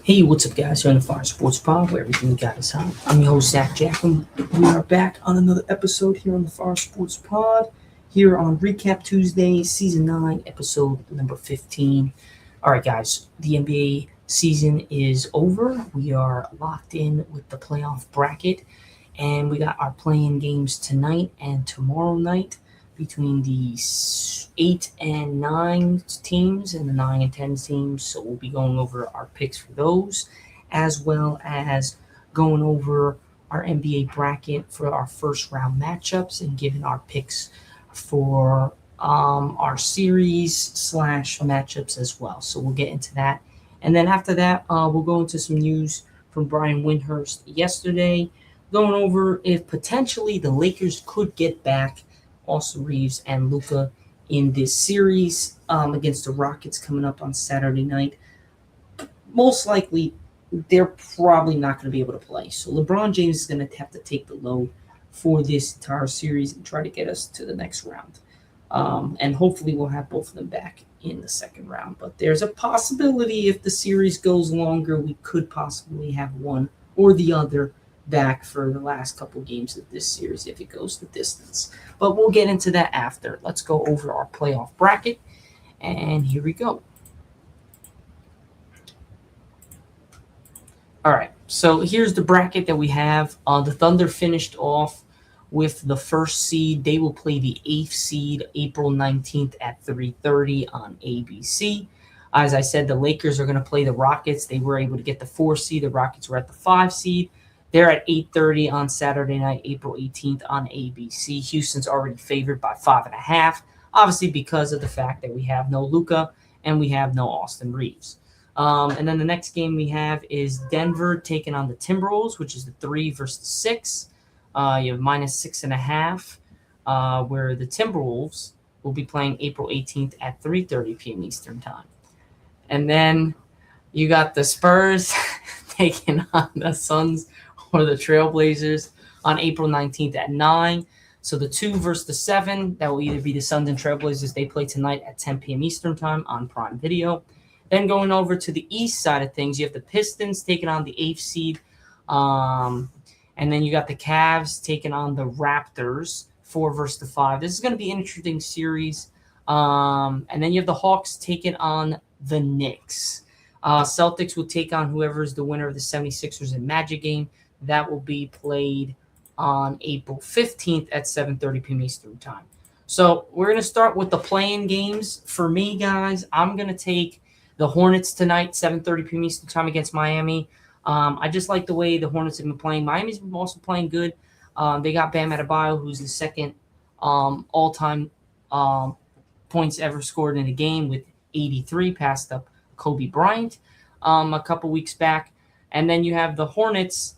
Hey, what's up, guys? Here on the Fire Sports Pod, where everything we got is hot. I'm your host, Zack, and we are back on another episode here on the Fire Sports Pod, here on Recap Tuesday, Season 9, Episode number 15. All right, guys, the NBA season is over. We are locked in with the playoff bracket, and we got our playing games tonight and tomorrow night between the 8 and 9 teams and the 9 and 10 teams. So we'll be going over our picks for those, as well as going over our NBA bracket for our first round matchups and giving our picks for our series slash matchups as well. So we'll get into that. And then after that, we'll go into some news from Brian Windhurst yesterday, going over if potentially the Lakers could get back Austin Reeves and Luka in this series against the Rockets coming up on Saturday night. Most likely, they're probably not going to be able to play. So LeBron James is going to have to take the load for this entire series and try to get us to the next round. And hopefully we'll have both of them back in the second round. But there's a possibility if the series goes longer, we could possibly have one or the other back for the last couple games of this series if it goes the distance. But we'll get into that after. Let's go over our playoff bracket. And here we go. All right, so here's the bracket that we have. The Thunder finished off with the first seed. They will play the 8th seed April 19th at 3:30 on ABC. As I said, the Lakers are going to play the Rockets. They were able to get the 4 seed. The Rockets were at the 5 seed. They're at 8:30 on Saturday night, April 18th on ABC. Houston's already favored by 5.5, obviously because of the fact that we have no Luka and we have no Austin Reeves. And then the next game we have is Denver taking on the Timberwolves, which is the 3 versus the 6. You have -6.5, where the Timberwolves will be playing April 18th at 3:30 p.m. Eastern Time. And then you got the Spurs taking on the Suns or the Trailblazers on April 19th at 9. So the 2 versus the 7, that will either be the Suns and Trailblazers. They play tonight at 10 p.m. Eastern Time on Prime Video. Then going over to the east side of things, you have the Pistons taking on the 8th seed. And then you got the Cavs taking on the Raptors, 4 versus the 5. This is going to be an interesting series. And then you have the Hawks taking on the Knicks. Celtics will take on whoever is the winner of the 76ers and Magic game. That will be played on April 15th at 7:30 p.m. Eastern Time. So we're going to start with the play-in games. For me, guys, I'm going to take the Hornets tonight, 7:30 p.m. Eastern Time against Miami. I just like the way the Hornets have been playing. Miami's been also playing good. They got Bam Adebayo, who's the second all-time points ever scored in a game with 83, passed up Kobe Bryant a couple weeks back. And then you have the Hornets,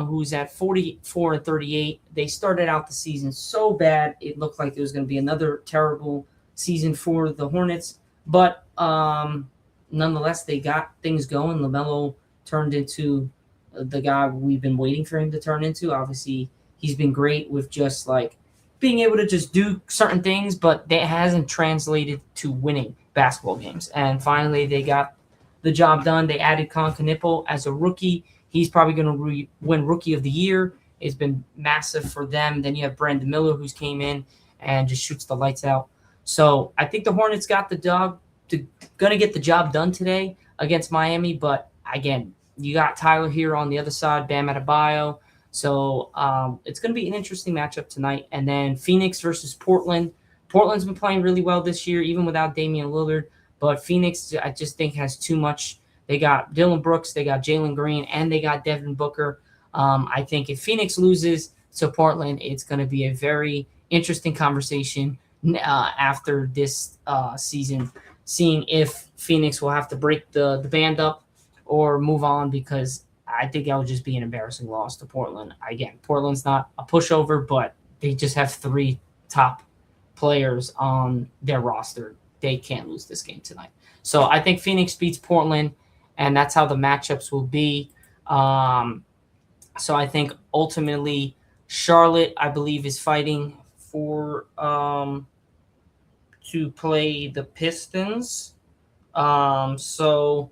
who's at 44 and 38. They started out the season so bad, it looked like there was going to be another terrible season for the Hornets. But nonetheless, they got things going. LaMelo turned into the guy we've been waiting for him to turn into. Obviously, he's been great with just like being able to just do certain things, but that hasn't translated to winning basketball games. And finally, they got the job done. They added Con Knippel as a rookie. He's probably going to win Rookie of the Year. It's been massive for them. Then you have Brandon Miller, who's came in and just shoots the lights out. So I think the Hornets got the job going to get the job done today against Miami. But again, you got Tyler here on the other side, Bam Adebayo. So it's going to be an interesting matchup tonight. And then Phoenix versus Portland. Portland's been playing really well this year, even without Damian Lillard. But Phoenix, I just think, has too much. They got Dylan Brooks, they got Jalen Green, and they got Devin Booker. I think if Phoenix loses to Portland, it's going to be a very interesting conversation after this season, seeing if Phoenix will have to break the band up or move on, because I think that would just be an embarrassing loss to Portland. Again, Portland's not a pushover, but they just have 3 top players on their roster. They can't lose this game tonight. So I think Phoenix beats Portland, and that's how the matchups will be. So I think ultimately Charlotte, I believe, is fighting for to play the Pistons. So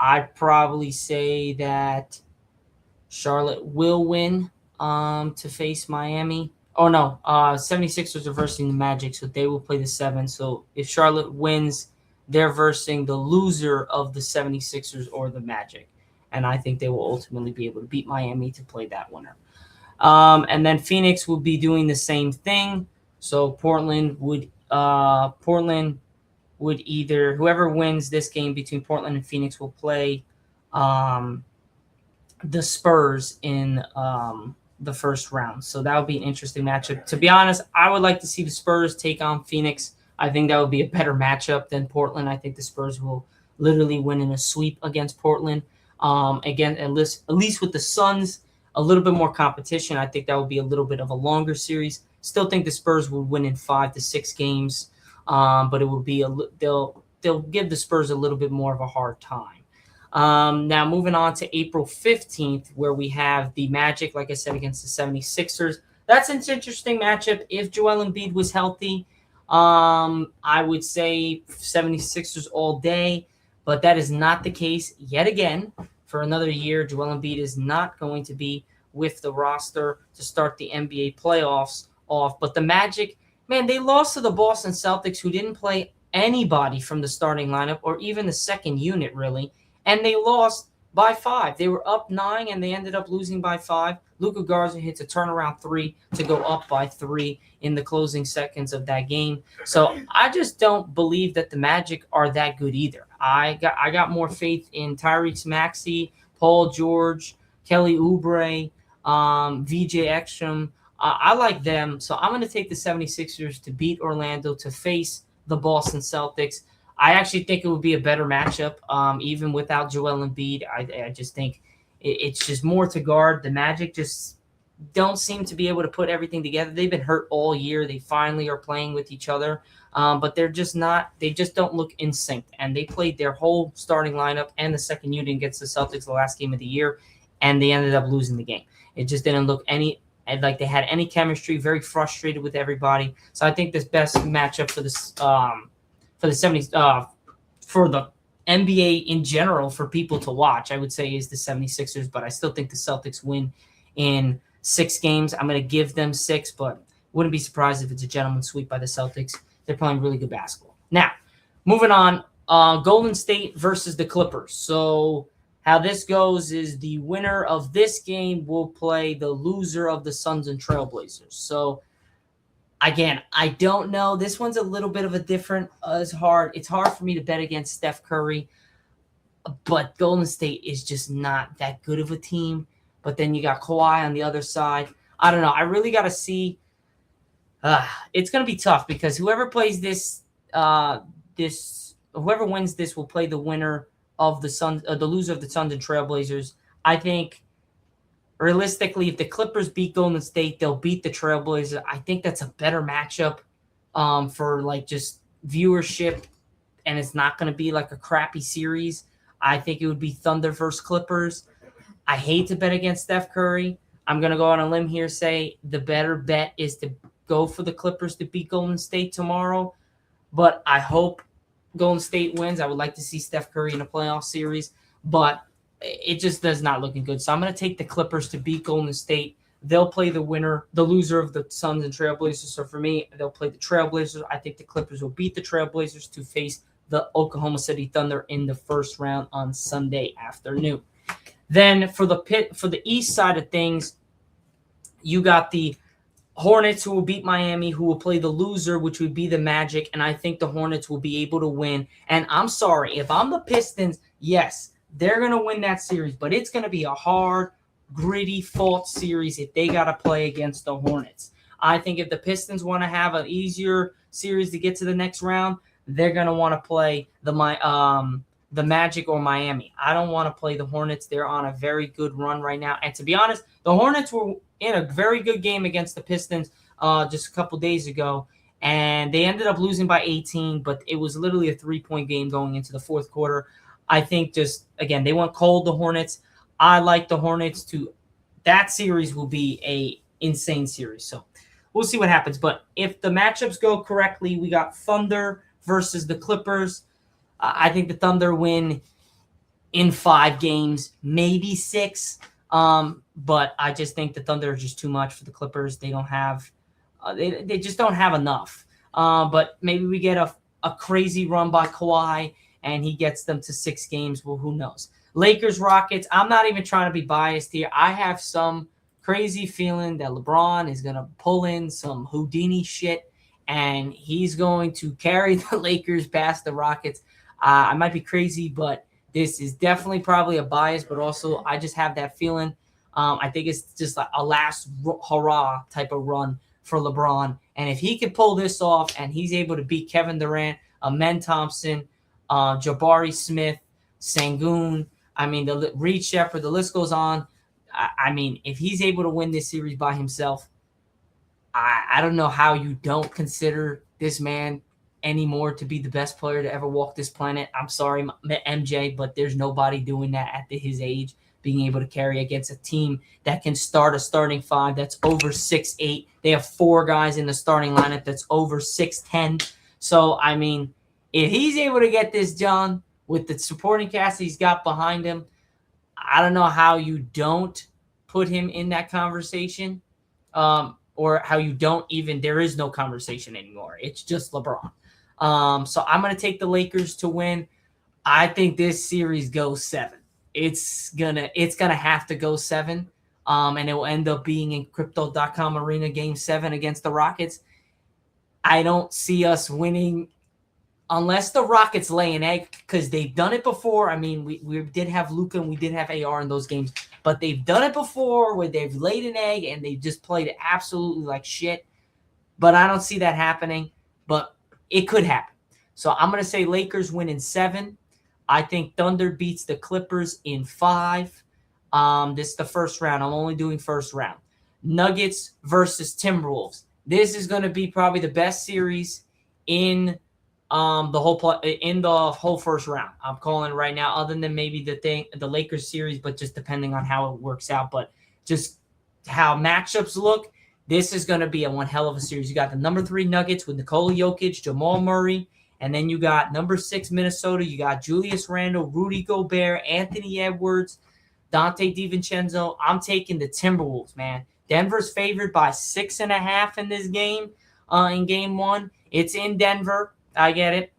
I'd probably say that Charlotte will win to face Miami. Oh no, 76ers are versing the Magic, so they will play the 7. So if Charlotte wins, they're versing the loser of the 76ers or the Magic. And I think they will ultimately be able to beat Miami to play that winner. And then Phoenix will be doing the same thing. So Portland would either, whoever wins this game between Portland and Phoenix will play um, the Spurs in the first round. So that would be an interesting matchup. To be honest, I would like to see the Spurs take on Phoenix. I think that would be a better matchup than Portland. I think the Spurs will literally win in a sweep against Portland. Again, at least with the Suns, a little bit more competition. I think that would be a little bit of a longer series. Still think the Spurs will win in 5 to 6 games, but it will be they'll give the Spurs a little bit more of a hard time. Now, moving on to April 15th, where we have the Magic, like I said, against the 76ers. That's an interesting matchup. If Joel Embiid was healthy, I would say 76ers all day, but that is not the case yet again. For another year, Joel Embiid is not going to be with the roster to start the NBA playoffs off. But the Magic, man, they lost to the Boston Celtics, who didn't play anybody from the starting lineup or even the second unit, really. And they lost by 5. They were up 9, and they ended up losing by 5. Luka Garza hits a turnaround 3 to go up by 3 in the closing seconds of that game. So I just don't believe that the Magic are that good either. I got more faith in Tyrese Maxey, Paul George, Kelly Oubre, VJ Ekstrom. I like them. So I'm going to take the 76ers to beat Orlando to face the Boston Celtics. I actually think it would be a better matchup, even without Joel Embiid. I just think it's just more to guard. The Magic just don't seem to be able to put everything together. They've been hurt all year. They finally are playing with each other, but they're just not. They just don't look in sync. And they played their whole starting lineup and the second unit against the Celtics the last game of the year, and they ended up losing the game. It just didn't look like they had any chemistry. Very frustrated with everybody. So I think this best matchup for this. For the 70s, for the NBA in general, for people to watch, I would say is the 76ers, but I still think the Celtics win in 6 games. I'm going to give them 6, but wouldn't be surprised if it's a gentleman's sweep by the Celtics. They're playing really good basketball. Now, moving on, Golden State versus the Clippers. So how this goes is the winner of this game will play the loser of the Suns and Trailblazers. So again, I don't know. This one's a little bit of a different. It's hard for me to bet against Steph Curry, but Golden State is just not that good of a team. But then you got Kawhi on the other side. I don't know. I really got to see. It's going to be tough because whoever plays whoever wins this will play the winner of the Suns, the loser of the Suns and Trailblazers. I think. Realistically, if the Clippers beat Golden State, they'll beat the Trailblazers. I think that's a better matchup for like just viewership, and it's not going to be like a crappy series. I think it would be Thunder versus Clippers. I hate to bet against Steph Curry. I'm going to go on a limb here, say the better bet is to go for the Clippers to beat Golden State tomorrow, but I hope Golden State wins. I would like to see Steph Curry in a playoff series, but it just does not looking good. So I'm going to take the Clippers to beat Golden State. They'll play the loser of the Suns and Trailblazers. So for me, they'll play the Trailblazers. I think the Clippers will beat the Trailblazers to face the Oklahoma City Thunder in the first round on Sunday afternoon. Then for the East side of things, you got the Hornets, who will beat Miami, who will play the loser, which would be the Magic, and I think the Hornets will be able to win. And I'm sorry, if I'm the Pistons, yes, they're going to win that series, but it's going to be a hard, gritty, fought series if they got to play against the Hornets. I think if the Pistons want to have an easier series to get to the next round, they're going to want to play the Magic or Miami. I don't want to play the Hornets. They're on a very good run right now. And to be honest, the Hornets were in a very good game against the Pistons just a couple days ago, and they ended up losing by 18, but it was literally a 3-point game going into the fourth quarter. I think just, again, they went cold, the Hornets. I like the Hornets to – that series will be a insane series. So we'll see what happens. But if the matchups go correctly, we got Thunder versus the Clippers. I think the Thunder win in 5 games, maybe 6. But I just think the Thunder are just too much for the Clippers. They don't have, they just don't have enough. But maybe we get a crazy run by Kawhi and he gets them to 6 games. Well, who knows? Lakers, Rockets. I'm not even trying to be biased here. I have some crazy feeling that LeBron is going to pull in some Houdini shit and he's going to carry the Lakers past the Rockets. I might be crazy, but this is definitely probably a bias, but also I just have that feeling. I think it's just like a last hurrah type of run for LeBron. And if he can pull this off and he's able to beat Kevin Durant, Amen Thompson, Jabari Smith, Sengun, I mean, the Reed Shepherd, the list goes on. I mean, if he's able to win this series by himself, I don't know how you don't consider this man anymore to be the best player to ever walk this planet. I'm sorry, MJ, but there's nobody doing that at his age, being able to carry against a team that can start a starting 5 that's over 6'8". They have 4 guys in the starting lineup that's over 6'10". So, I mean, if he's able to get this done with the supporting cast he's got behind him, I don't know how you don't put him in that conversation, or how you don't even – there is no conversation anymore. It's just LeBron. So I'm going to take the Lakers to win. I think this series goes 7. It's gonna have to go 7, and it will end up being in Crypto.com Arena Game 7 against the Rockets. I don't see us winning unless the Rockets lay an egg, because they've done it before. I mean, we did have Luka and we did have AR in those games, but they've done it before where they've laid an egg and they've just played it absolutely like shit. But I don't see that happening, but it could happen. So I'm going to say Lakers win in 7. I think Thunder beats the Clippers in 5. This is the first round. I'm only doing first round. Nuggets versus Timberwolves. This is going to be probably the best series in the whole first round. I'm calling it right now, other than maybe the Lakers series, but just depending on how it works out. But just how matchups look, this is going to be one hell of a series. You got the number 3 Nuggets with Nikola Jokic, Jamal Murray, and then you got number 6 Minnesota. You got Julius Randle, Rudy Gobert, Anthony Edwards, Dante DiVincenzo. I'm taking the Timberwolves, man. Denver's favored by 6.5 in this game, in game 1. It's in Denver. I get it.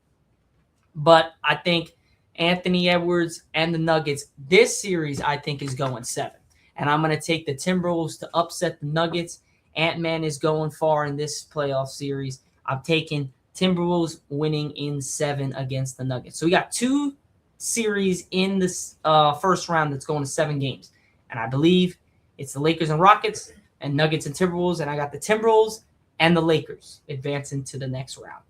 But I think Anthony Edwards and the Nuggets, this series, I think, is going 7. And I'm going to take the Timberwolves to upset the Nuggets. Ant-Man is going far in this playoff series. I'm taking Timberwolves winning in 7 against the Nuggets. So we got 2 series in this first round that's going to 7 games. And I believe it's the Lakers and Rockets and Nuggets and Timberwolves. And I got the Timberwolves and the Lakers advancing to the next round.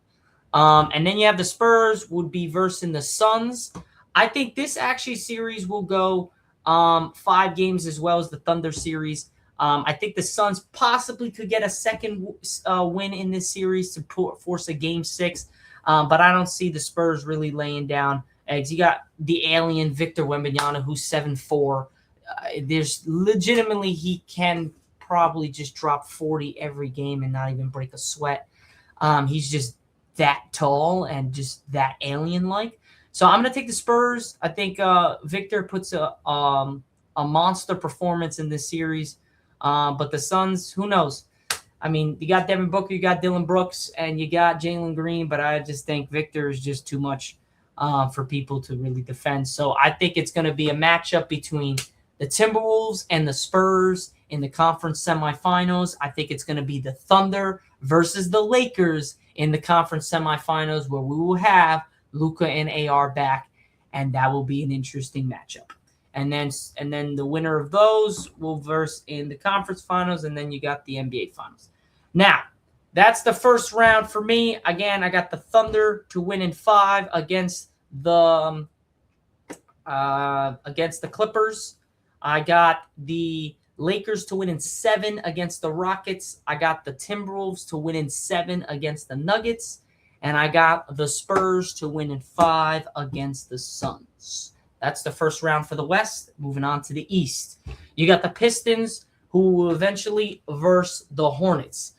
And then you have the Spurs would be versing the Suns. I think this actually series will go 5 games as well as the Thunder series. I think the Suns possibly could get a second win in this series to force a game 6. But I don't see the Spurs really laying down eggs. You got the alien Victor Wembanyama, who's 7'4". There's legitimately, he can probably just drop 40 every game and not even break a sweat. He's just that tall and just that alien-like. So I'm going to take the Spurs. I think Victor puts a monster performance in this series. But the Suns, who knows? I mean, you got Devin Booker, you got Dylan Brooks, and you got Jalen Green, but I just think Victor is just too much for people to really defend. So I think it's going to be a matchup between the Timberwolves and the Spurs in the conference semifinals. I think it's going to be the Thunder versus the Lakers in the conference semifinals, where we will have Luka and AR back, and that will be an interesting matchup. And then the winner of those will verse in the conference finals, and then you got the NBA finals. Now, that's the first round for me. Again, I got the Thunder to win in 5 against the Clippers. I got the Lakers to win in 7 against the Rockets. I got the Timberwolves to win in 7 against the Nuggets. And I got the Spurs to win in 5 against the Suns. That's the first round for the West. Moving on to the East. You got the Pistons, who will eventually verse the Hornets.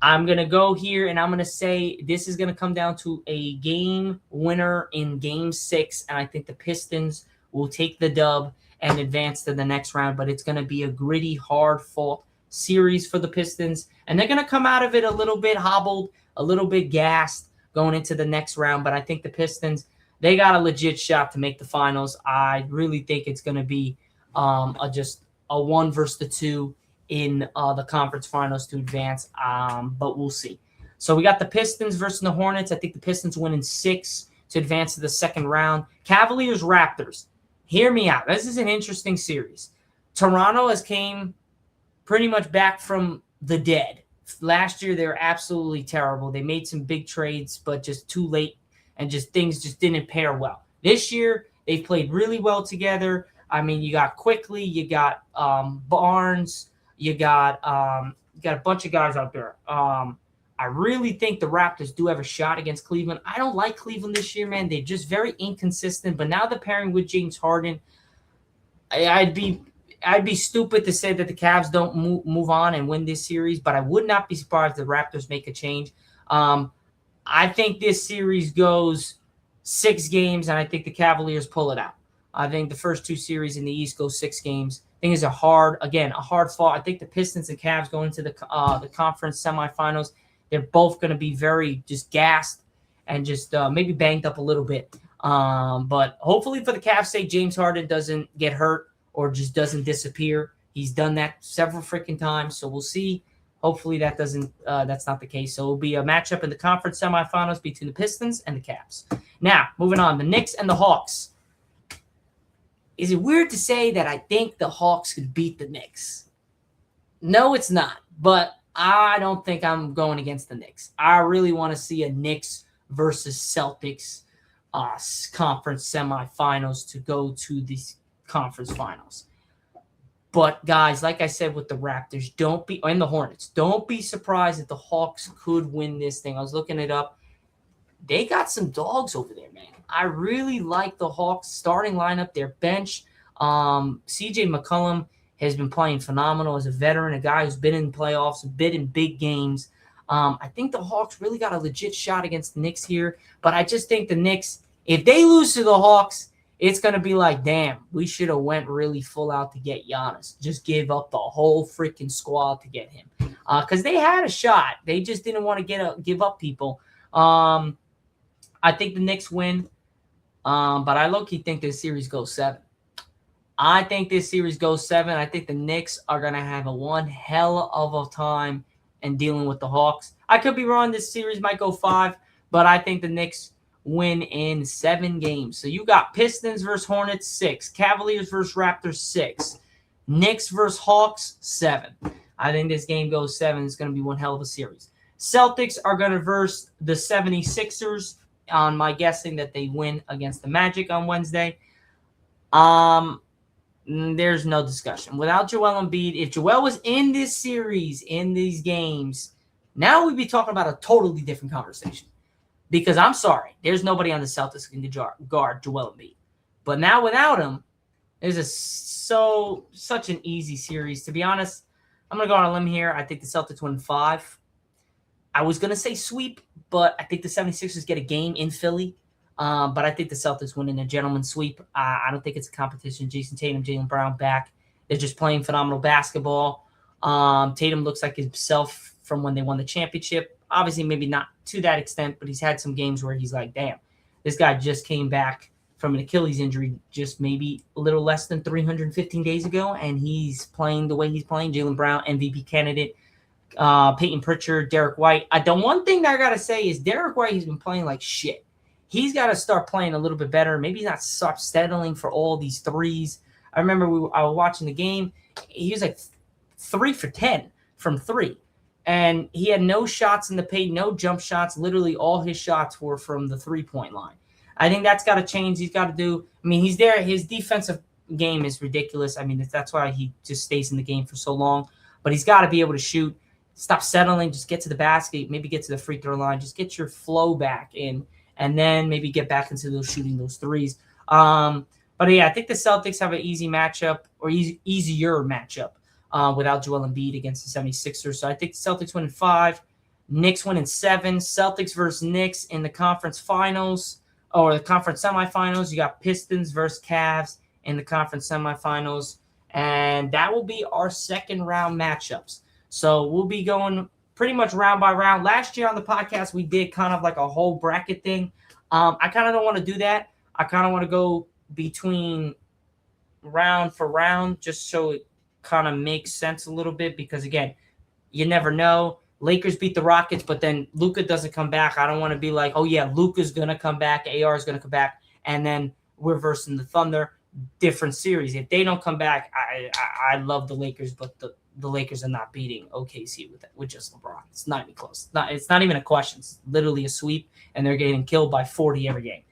I'm going to go here, and I'm going to say this is going to come down to a game winner in Game 6, and I think the Pistons will take the dub and advance to the next round. But it's going to be a gritty, hard-fought series for the Pistons. And they're going to come out of it a little bit hobbled, a little bit gassed going into the next round. But I think the Pistons, they got a legit shot to make the finals. I really think it's going to be just a 1 versus the 2 in the conference finals to advance. But we'll see. So we got the Pistons versus the Hornets. I think the Pistons win in 6 to advance to the second round. Cavaliers, Raptors. Hear me out. This is an interesting series. Toronto has came pretty much back from the dead. Last year, they were absolutely terrible. They made some big trades, but just too late, and just things just didn't pair well. This year, they've played really well together. I mean, you got Quickly, you got Barnes, you got a bunch of guys out there. I really think the Raptors do have a shot against Cleveland. I don't like Cleveland this year, man. They're just very inconsistent. But now the pairing with James Harden, I'd be stupid to say that the Cavs don't move on and win this series. But I would not be surprised if the Raptors make a change. I think this series goes 6 games, and I think the Cavaliers pull it out. I think the first 2 series in the East go 6 games. I think it's a hard fought. I think the Pistons and Cavs go into the conference semifinals. They're both going to be very just gassed and just maybe banged up a little bit. But hopefully for the Cavs' sake, James Harden doesn't get hurt or just doesn't disappear. He's done that several freaking times, so we'll see. Hopefully that's not the case. So it'll be a matchup in the conference semifinals between the Pistons and the Cavs. Now, moving on, the Knicks and the Hawks. Is it weird to say that I think the Hawks could beat the Knicks? No, it's not. But I don't think I'm going against the Knicks. I really want to see a Knicks versus Celtics conference semifinals to go to the conference finals. But guys, like I said with the Raptors, and the Hornets, don't be surprised if the Hawks could win this thing. I was looking it up. They got some dogs over there, man. I really like the Hawks starting lineup, their bench. CJ McCollum has been playing phenomenal as a veteran, a guy who's been in playoffs, been in big games. I think the Hawks really got a legit shot against the Knicks here. But I just think the Knicks, if they lose to the Hawks, it's going to be like, damn, we should have went really full out to get Giannis. Just gave up the whole freaking squad to get him. Because they had a shot. They just didn't want to give up people. I think the Knicks win. But I low-key think this series goes 7. I think this series goes 7. I think the Knicks are going to have one hell of a time in dealing with the Hawks. I could be wrong. This series might go 5. But I think the Knicks win in 7 games. So you got Pistons versus Hornets, 6. Cavaliers versus Raptors, 6. Knicks versus Hawks, 7. I think this game goes 7. It's going to be one hell of a series. Celtics are going to verse the 76ers on my guessing that they win against the Magic on Wednesday. There's no discussion. Without Joel Embiid, if Joel was in this series, in these games, now we'd be talking about a totally different conversation. Because I'm sorry, there's nobody on the Celtics who can guard Joel Embiid. But now without him, it's such an easy series. To be honest, I'm going to go on a limb here. I think the Celtics win 5. I was going to say sweep, but I think the 76ers get a game in Philly. But I think the Celtics win in a gentleman's sweep. I don't think it's a competition. Jason Tatum, Jaylen Brown back. They're just playing phenomenal basketball. Tatum looks like himself from when they won the championship. Obviously, maybe not to that extent, but he's had some games where he's like, damn, this guy just came back from an Achilles injury just maybe a little less than 315 days ago, and he's playing the way he's playing. Jaylen Brown, MVP candidate. Peyton Pritchard, Derek White. The one thing that I got to say is Derek White, he's been playing like shit. He's got to start playing a little bit better. Maybe not stop settling for all these threes. I remember I was watching the game. He was like 3 for 10 from 3. And he had no shots in the paint, no jump shots. Literally all his shots were from the 3-point line. I think that's got to change. He's got to do – I mean, he's there. His defensive game is ridiculous. I mean, that's why he just stays in the game for so long. But he's got to be able to shoot. Stop settling. Just get to the basket. Maybe get to the free throw line. Just get your flow back in. And then maybe get back into those shooting those threes. But, yeah, I think the Celtics have an easy matchup or easier matchup without Joel Embiid against the 76ers. So I think the Celtics win in 5. Knicks win in 7. Celtics versus Knicks in the conference finals or the conference semifinals. You got Pistons versus Cavs. in the conference semifinals. And that will be our second round matchups. So we'll be going pretty much round by round. Last year on the podcast, we did kind of like a whole bracket thing. I kind of don't want to do that. I kind of want to go between round for round just so it kind of makes sense a little bit because, again, you never know. Lakers beat the Rockets, but then Luka doesn't come back. I don't want to be like, oh, yeah, Luka's going to come back, AR is going to come back, and then we're versing the Thunder. Different series. If they don't come back, I love the Lakers, but the Lakers are not beating OKC with just LeBron. It's not even close. It's not even a question. It's literally a sweep, and they're getting killed by 40 every game.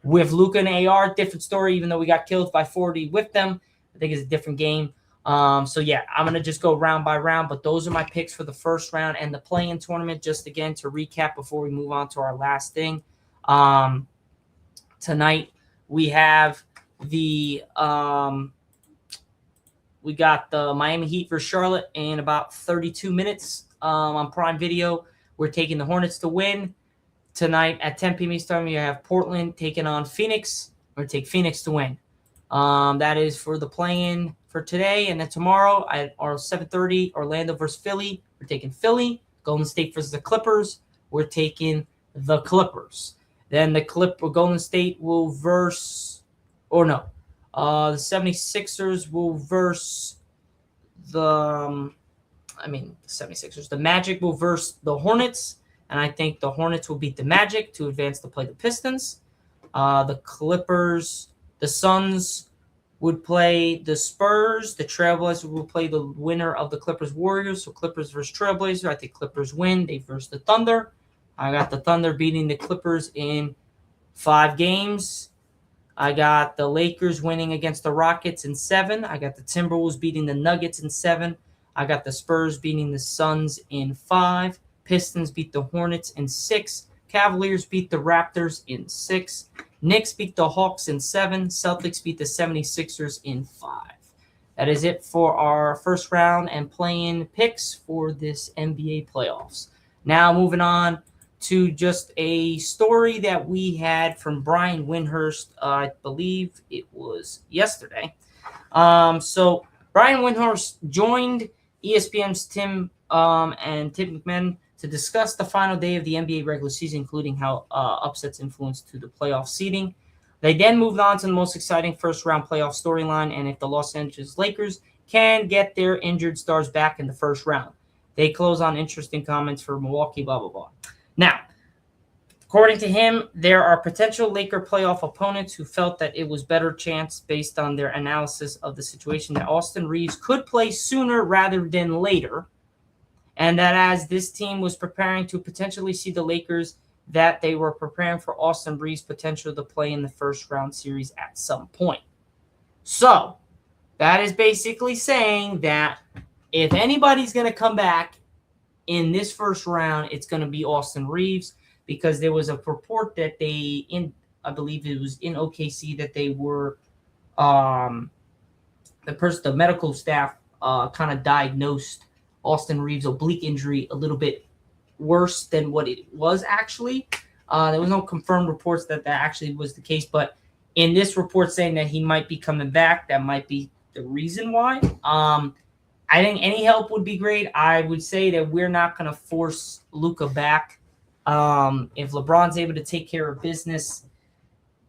With Luka and AR, different story. Even though we got killed by 40 with them, I think it's a different game. So, yeah, I'm going to just go round by round, but those are my picks for the first round and the play-in tournament. Just, again, to recap before we move on to our last thing. Tonight we have we got the Miami Heat versus Charlotte in about 32 minutes on Prime Video. We're taking the Hornets to win. Tonight at 10 p.m. Eastern, you have Portland taking on Phoenix. We're going to take Phoenix to win. That is for the play-in for today. And then tomorrow at 7:30, Orlando versus Philly. We're taking Philly. Golden State versus the Clippers. We're taking the Clippers. Then the Golden State will verse – or no. The 76ers will verse the 76ers. The Magic will verse the Hornets. And I think the Hornets will beat the Magic to advance to play the Pistons. The Clippers, the Suns would play the Spurs. The Trailblazers will play the winner of the Clippers-Warriors. So Clippers versus Trailblazers. I think Clippers win. They versus the Thunder. I got the Thunder beating the Clippers in 5 games. I got the Lakers winning against the Rockets in 7. I got the Timberwolves beating the Nuggets in 7. I got the Spurs beating the Suns in 5. Pistons beat the Hornets in 6. Cavaliers beat the Raptors in 6. Knicks beat the Hawks in 7. Celtics beat the 76ers in 5. That is it for our first round and play-in picks for this NBA playoffs. Now moving on to just a story that we had from Brian Windhorst. I believe it was yesterday. So Brian Windhorst joined ESPN's Tim McMahon to discuss the final day of the NBA regular season, including how upsets influenced to the playoff seeding. They then moved on to the most exciting first-round playoff storyline, and if the Los Angeles Lakers can get their injured stars back in the first round. They close on interesting comments for Milwaukee, blah, blah, blah. Now, according to him, there are potential Laker playoff opponents who felt that it was better chance based on their analysis of the situation that Austin Reeves could play sooner rather than later. And that as this team was preparing to potentially see the Lakers, that they were preparing for Austin Reeves' potential to play in the first round series at some point. So that is basically saying that if anybody's going to come back in this first round, it's going to be Austin Reeves, because there was a report that I believe it was in OKC, that they were, the medical staff kind of diagnosed Austin Reeves' oblique injury a little bit worse than what it was actually. There was no confirmed reports that actually was the case, but in this report saying that he might be coming back, that might be the reason why. I think any help would be great. I would say that we're not going to force Luka back. If LeBron's able to take care of business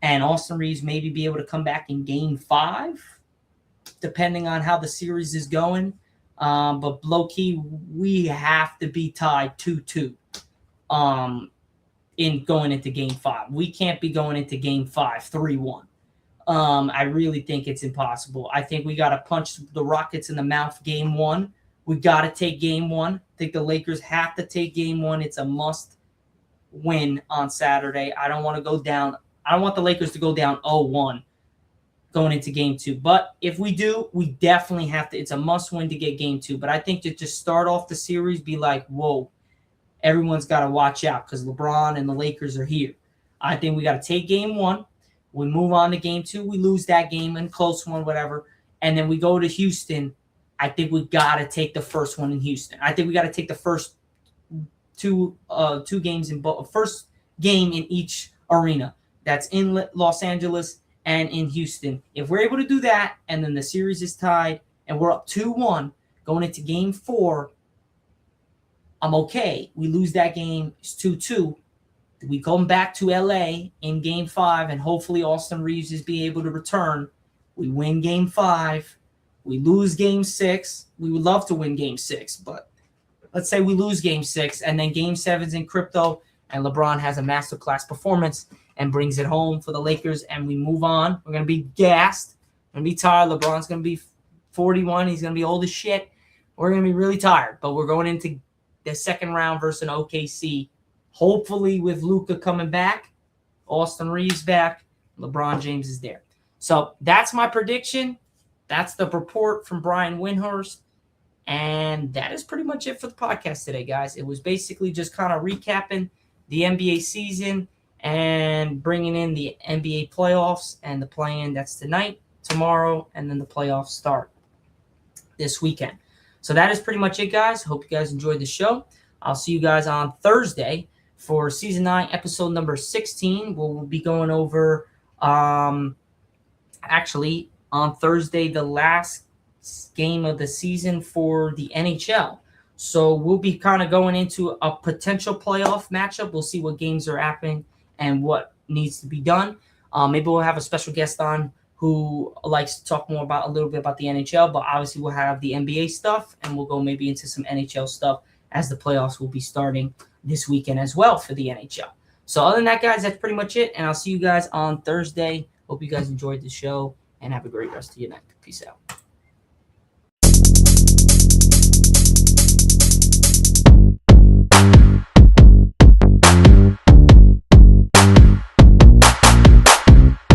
and Austin Reeves maybe be able to come back in Game 5, depending on how the series is going. But low-key, we have to be tied 2-2 in going into Game 5. We can't be going into Game 5 3-1. I really think it's impossible. I think we got to punch the Rockets in the mouth Game 1. We got to take Game 1. I think the Lakers have to take Game 1. It's a must win on Saturday. I don't want to go down. I don't want the Lakers to go down 0-1 going into Game 2. But if we do, we definitely have to. It's a must win to get Game 2. But I think to just start off the series, be like, whoa, everyone's got to watch out because LeBron and the Lakers are here. I think we got to take Game 1. We move on to Game 2. We lose that game and close one, whatever. And then we go to Houston. I think we got to take the first one in Houston. I think we got to take the first two games in first game in each arena. That's in Los Angeles and in Houston. If we're able to do that, and then the series is tied, and we're up 2-1 going into Game 4, I'm okay. We lose that game, it's 2-2. We come back to LA in Game 5, and hopefully Austin Reeves is be able to return. We win Game 5. We lose Game 6. We would love to win Game 6, but let's say we lose Game 6, and then Game 7's in crypto, and LeBron has a masterclass performance and brings it home for the Lakers, and we move on. We're going to be gassed. We're going to be tired. LeBron's going to be 41. He's going to be old as shit. We're going to be really tired, but we're going into the second round versus an OKC. Hopefully with Luka coming back, Austin Reeves back, LeBron James is there. So that's my prediction. That's the report from Brian Windhorst. And that is pretty much it for the podcast today, guys. It was basically just kind of recapping the NBA season and bringing in the NBA playoffs and the play-in that's tonight, tomorrow, and then the playoffs start this weekend. So that is pretty much it, guys. Hope you guys enjoyed the show. I'll see you guys on Thursday for Season 9, Episode number 16. We'll be going over, actually, on Thursday, the last game of the season for the NHL. So we'll be kind of going into a potential playoff matchup. We'll see what games are happening and what needs to be done. Maybe we'll have a special guest on who likes to talk more about a little bit about the NHL, but obviously we'll have the NBA stuff, and we'll go maybe into some NHL stuff as the playoffs will be starting this weekend as well for the NHL. So other than that, guys, that's pretty much it, and I'll see you guys on Thursday. Hope you guys enjoyed the show, and have a great rest of your night. Peace out.